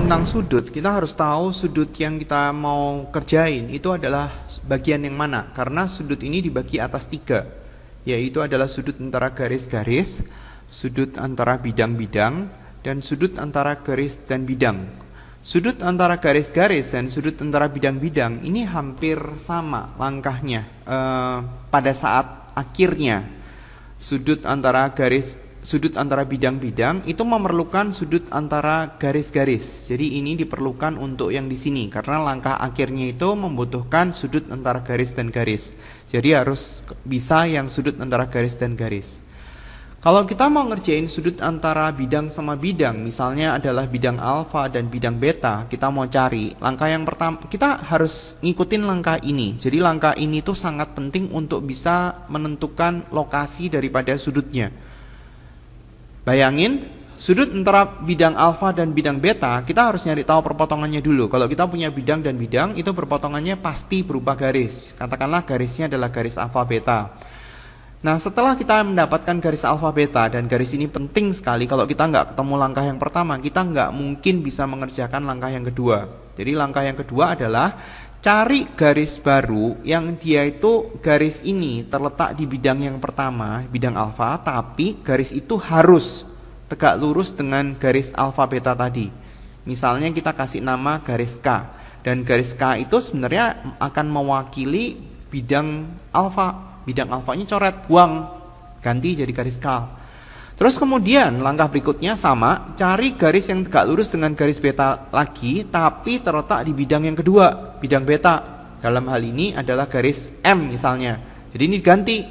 tentang sudut, kita harus tahu sudut yang kita mau kerjain itu adalah bagian yang mana. Karena sudut ini dibagi atas 3, yaitu adalah sudut antara garis-garis, sudut antara bidang-bidang, dan sudut antara garis dan bidang. Sudut antara garis-garis dan sudut antara bidang-bidang ini hampir sama langkahnya pada saat akhirnya. Sudut antara bidang-bidang itu memerlukan sudut antara garis-garis. Jadi ini diperlukan untuk yang di sini karena langkah akhirnya itu membutuhkan sudut antara garis dan garis. Jadi harus bisa yang sudut antara garis dan garis. Kalau kita mau ngerjain sudut antara bidang sama bidang, misalnya adalah bidang alfa dan bidang beta, kita mau cari langkah yang pertama, kita harus ngikutin langkah ini. Jadi langkah ini tuh sangat penting untuk bisa menentukan lokasi daripada sudutnya. Bayangin, sudut antara bidang alfa dan bidang beta, kita harus nyari tahu perpotongannya dulu. Kalau kita punya bidang dan bidang, itu perpotongannya pasti berupa garis. Katakanlah garisnya adalah garis alfa beta. Nah, setelah kita mendapatkan garis alfa beta, dan garis ini penting sekali, kalau kita nggak ketemu langkah yang pertama, kita nggak mungkin bisa mengerjakan langkah yang kedua. Jadi langkah yang kedua adalah cari garis baru yang dia itu garis ini terletak di bidang yang pertama, bidang alfa, tapi garis itu harus tegak lurus dengan garis alfa beta tadi. Misalnya kita kasih nama garis K, dan garis K itu sebenarnya akan mewakili bidang alfa. Bidang alfanya coret, buang, ganti jadi garis K. Terus kemudian langkah berikutnya sama, cari garis yang tegak lurus dengan garis beta lagi, tapi terletak di bidang yang kedua, bidang beta. Dalam hal ini adalah garis M misalnya. Jadi ini diganti.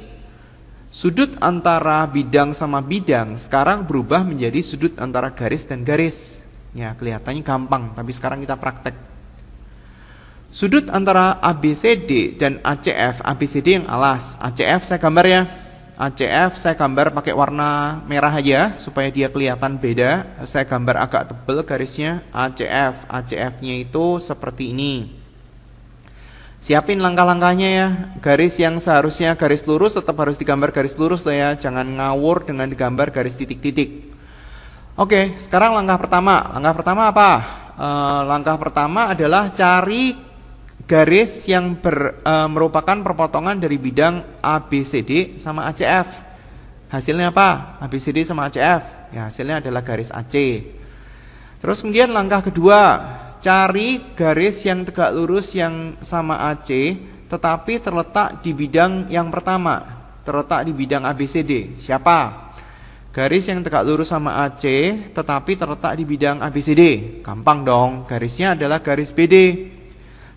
Sudut antara bidang sama bidang sekarang berubah menjadi sudut antara garis dan garis. Ya, kelihatannya gampang, tapi sekarang kita praktek. Sudut antara ABCD dan ACF, ABCD yang alas, ACF saya gambar ya. ACF saya gambar pakai warna merah aja supaya dia kelihatan beda. Saya gambar agak tebal garisnya. ACF-nya itu seperti ini. Siapin langkah-langkahnya ya. Garis yang seharusnya garis lurus tetap harus digambar garis lurus lah ya. Jangan ngawur dengan digambar garis titik-titik. Oke, sekarang langkah pertama. Langkah pertama apa? Langkah pertama adalah cari garis yang merupakan perpotongan dari bidang ABCD sama ACF. Hasilnya apa? ABCD sama ACF. Ya, hasilnya adalah garis AC. Terus kemudian langkah kedua, cari garis yang tegak lurus yang sama AC, tetapi terletak di bidang yang pertama, terletak di bidang ABCD. Siapa? Garis yang tegak lurus sama AC, tetapi terletak di bidang ABCD. Gampang dong, garisnya adalah garis BD.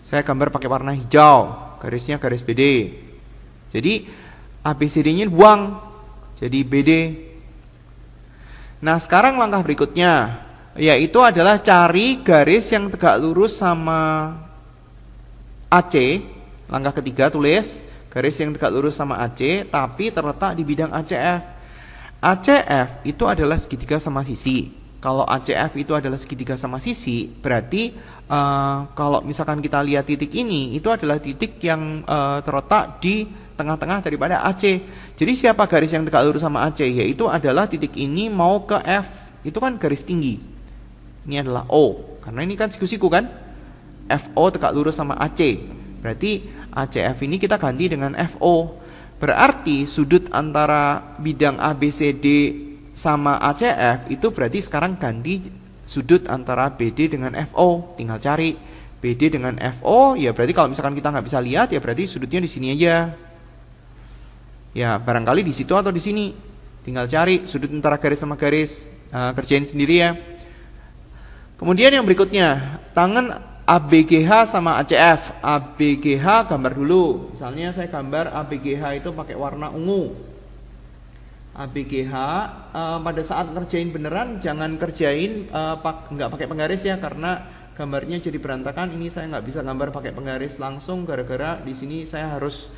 Saya gambar pakai warna hijau, garisnya garis BD. Jadi ABCD-nya buang, jadi BD. Nah, sekarang langkah berikutnya, yaitu adalah cari garis yang tegak lurus sama AC. Langkah ketiga, tulis garis yang tegak lurus sama AC, tapi terletak di bidang ACF. ACF itu adalah segitiga sama sisi. Kalau ACF itu adalah segitiga sama sisi, berarti kalau misalkan kita lihat titik ini, itu adalah titik yang terletak di tengah-tengah daripada AC. Jadi siapa garis yang tegak lurus sama AC? Yaitu adalah titik ini mau ke F, itu kan garis tinggi. Ini adalah O, karena ini kan siku-siku kan. FO tegak lurus sama AC, berarti ACF ini kita ganti dengan FO. Berarti sudut antara bidang ABCD sama ACF itu berarti sekarang ganti sudut antara BD dengan FO. Tinggal cari BD dengan FO, ya berarti kalau misalkan kita nggak bisa lihat, ya berarti sudutnya di sini aja. Ya barangkali di situ atau di sini. Tinggal cari sudut antara garis sama garis. Kerjain sendiri ya. Kemudian yang berikutnya, tangan ABGH sama ACF. ABGH gambar dulu. Misalnya saya gambar ABGH itu pakai warna ungu. ABGH pada saat ngerjain beneran jangan kerjain nggak pakai penggaris ya, karena gambarnya jadi berantakan. Ini saya nggak bisa gambar pakai penggaris langsung gara-gara di sini saya harus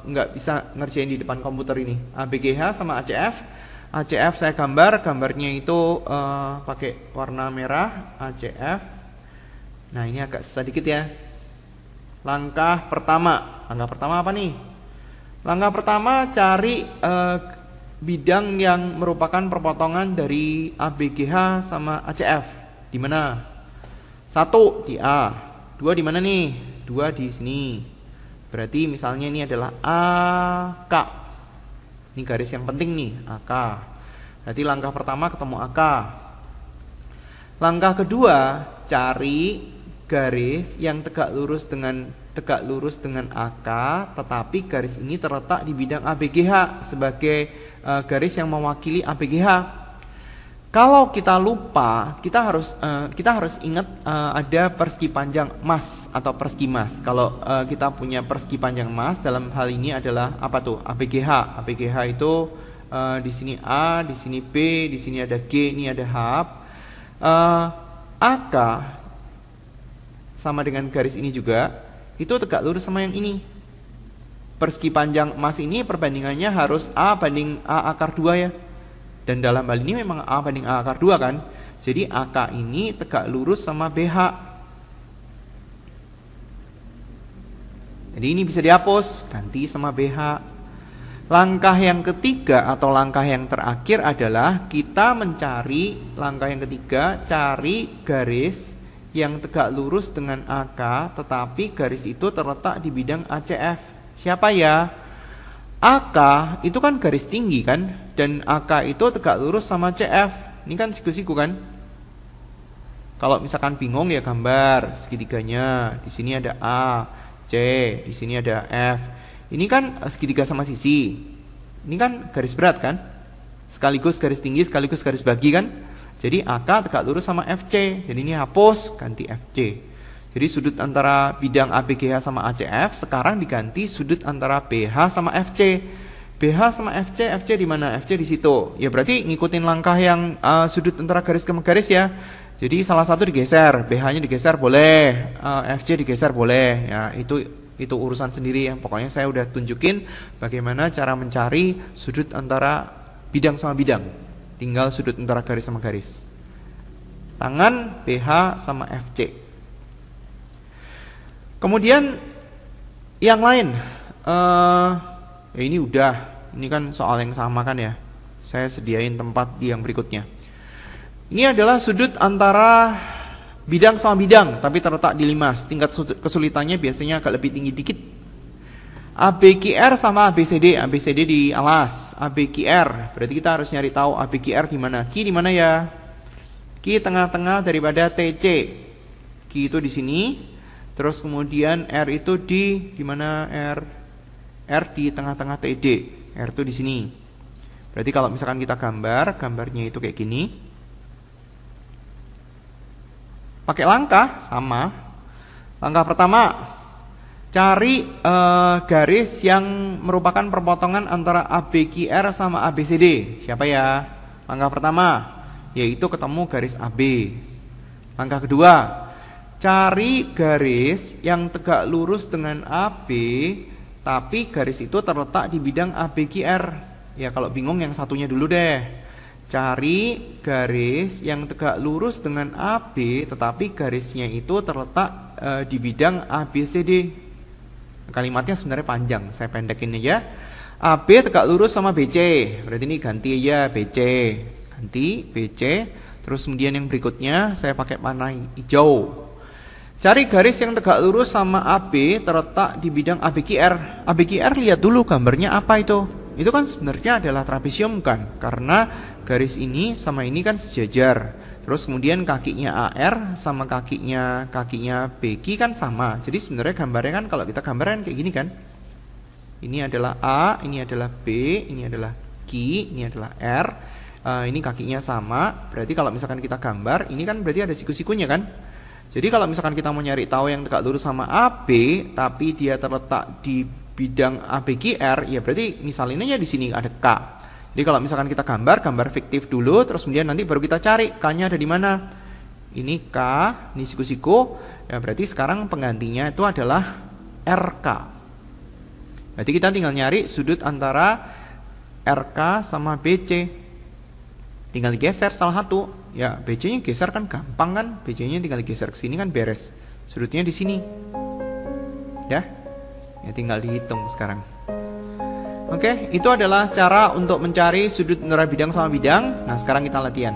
nggak bisa ngerjain di depan komputer ini. ABGH sama ACF. ACF saya gambarnya itu pakai warna merah ACF. Nah ini agak susah dikit ya. Langkah pertama apa nih? Langkah pertama cari bidang yang merupakan perpotongan dari ABGH sama ACF. Di mana? 1 di A, 2 di mana nih? 2 di sini. Berarti misalnya ini adalah AK. Ini garis yang penting nih, AK. Berarti langkah pertama ketemu AK. Langkah kedua, cari garis yang tegak lurus dengan AK, tetapi garis ini terletak di bidang ABGH sebagai garis yang mewakili ABGH. Kalau kita lupa, kita harus ingat ada persegi panjang mas atau persegi mas. Kalau kita punya persegi panjang mas, dalam hal ini adalah apa tuh? ABGH. ABGH itu di sini A, di sini B, di sini ada G, ini ada H. AK sama dengan garis ini juga, itu tegak lurus sama yang ini. Persegi panjang mas ini perbandingannya harus A banding A akar 2 ya. Dan dalam hal ini memang A banding A akar 2 kan. Jadi AK ini tegak lurus sama BH. Jadi ini bisa dihapus, ganti sama BH. Langkah yang ketiga atau langkah yang terakhir adalah kita mencari, langkah yang ketiga, cari garis yang tegak lurus dengan AK, tetapi garis itu terletak di bidang ACF. Siapa ya? AK itu kan garis tinggi kan, dan AK itu tegak lurus sama CF. Ini kan siku-siku kan. Kalau misalkan bingung ya gambar segitiganya. Di sini ada A, C, di sini ada F. Ini kan segitiga sama sisi. Ini kan garis berat kan, sekaligus garis tinggi sekaligus garis bagi kan. Jadi AK tegak lurus sama FC. Jadi ini hapus, ganti FC. Jadi sudut antara bidang ABGH sama ACF sekarang diganti sudut antara BH sama FC. BH sama FC di mana? FC di situ. Ya berarti ngikutin langkah yang sudut antara garis ke garis ya. Jadi salah satu digeser, BH-nya digeser boleh, FC digeser boleh. Ya itu urusan sendiri ya. Pokoknya saya udah tunjukin bagaimana cara mencari sudut antara bidang sama bidang. Tinggal sudut antara garis sama garis. Tangan BH sama FC. Kemudian yang lain, ya ini kan soal yang sama kan ya. Saya sediain tempat di yang berikutnya. Ini adalah sudut antara bidang sama bidang, tapi terletak di limas. Tingkat kesulitannya biasanya agak lebih tinggi dikit. ABQR sama ABCD, ABCD di alas, ABQR. Berarti kita harus nyari tahu ABQR di mana. Q di mana ya? Q tengah-tengah daripada TC. Q itu di sini. Terus kemudian R itu di mana R? R di tengah-tengah TD. R itu di sini. Berarti kalau misalkan kita gambarnya itu kayak gini. Pakai langkah sama. Langkah pertama, cari garis yang merupakan perpotongan antara ABQR sama ABCD. Siapa ya? Langkah pertama, yaitu ketemu garis AB. Langkah kedua, cari garis yang tegak lurus dengan AB, tapi garis itu terletak di bidang ABQR. Ya kalau bingung yang satunya dulu deh. Cari garis yang tegak lurus dengan AB, tetapi garisnya itu terletak di bidang ABCD. Kalimatnya sebenarnya panjang, saya pendekin aja. AB tegak lurus sama BC, berarti ini ganti aja BC. Ganti BC. Terus kemudian yang berikutnya saya pakai warna hijau. Cari garis yang tegak lurus sama AB terletak di bidang ABQR. ABQR lihat dulu gambarnya apa itu. Itu kan sebenarnya adalah trapesium kan, karena garis ini sama ini kan sejajar. Terus kemudian kakinya AR sama kakinya BQ kan sama. Jadi sebenarnya gambarnya kan kalau kita gambarkan kayak gini kan. Ini adalah A, ini adalah B, ini adalah Q, ini adalah R. Ini kakinya sama. Berarti kalau misalkan kita gambar, ini kan berarti ada siku-sikunya kan. Jadi kalau misalkan kita mau nyari tahu yang tegak lurus sama AB, tapi dia terletak di bidang ABQR, ya berarti misalnya di sini ada K. Jadi kalau misalkan kita gambar fiktif dulu, terus kemudian nanti baru kita cari K-nya ada di mana. Ini K, ini siku-siku. Ya berarti sekarang penggantinya itu adalah RK. Berarti kita tinggal nyari sudut antara RK sama BC. Tinggal digeser salah satu. Ya, BC-nya geser kan gampang kan? BC-nya tinggal digeser ke sini kan beres. Sudutnya di sini. Ya. Ya tinggal dihitung sekarang. Oke, itu adalah cara untuk mencari sudut antara bidang sama bidang. Nah, sekarang kita latihan.